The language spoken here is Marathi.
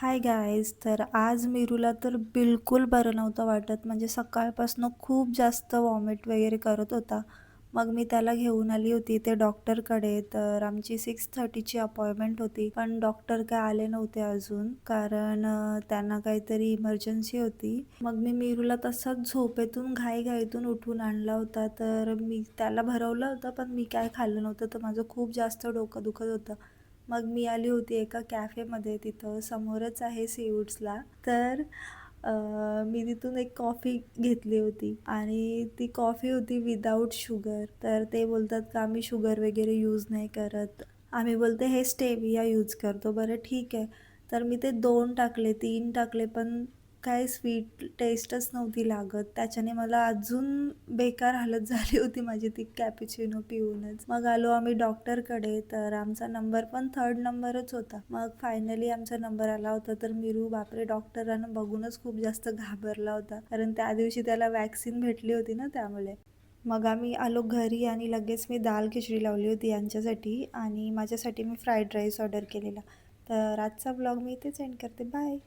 Hi guys. तर आज मीरूला तर बिलकुल बरं नव्हतं वाटत. म्हणजे सकाळपासून खूप जास्त वॉमिट वगैरे करत होता. मग मी त्याला घेऊन आली होती ते डॉक्टरकडे. तर आमची 6:30ची अपॉइंटमेंट होती, पण डॉक्टर काय आले नव्हते अजून, कारण त्यांना काहीतरी इमर्जन्सी होती. मग मी मीरूला तसंच झोपेतून घाईघाईतून उठून आणला होता. तर मी त्याला भरवलं होतं, पण मी काय खाल्लं नव्हतं, तर माझं खूप जास्त डोकं दुखत होतं. मग मी आली होती एका कॅफेमध्ये, तिथं समोरच आहे सीवूड्सला. तर मी तिथून एक कॉफी घेतली होती आणि ती कॉफी होती विदाऊट शुगर. तर ते बोलतात का आम्ही शुगर वगैरे यूज नाही करत. आम्ही बोलते हे स्टेविया यूज करतो. बरं ठीक आहे. तर मी ते 2 टाकले, 3 टाकले, पण काय स्वीट टेस्टच नव्हती लागत. त्याच्याने मला अजून बेकार हालत झाली होती माझी ती कॅपुचिनो पिऊनच. मग आलो आम्ही डॉक्टरकडे. तर आमचा नंबर पण 3rd नंबरच होता. मग फायनली आमचा नंबर आला होता. तर मीरू बापरे, डॉक्टरांना बघूनच खूप जास्त घाबरला होता, कारण त्या दिवशी त्याला वॅक्सिन भेटली होती ना, त्यामुळे. मग आम्ही आलो घरी आणि लगेच मी दाल खिचडी लावली होती यांच्यासाठी, आणि माझ्यासाठी मी फ्राईड राईस ऑर्डर केलेला. तर आजचा ब्लॉग मी इथेच एंड करते. बाय.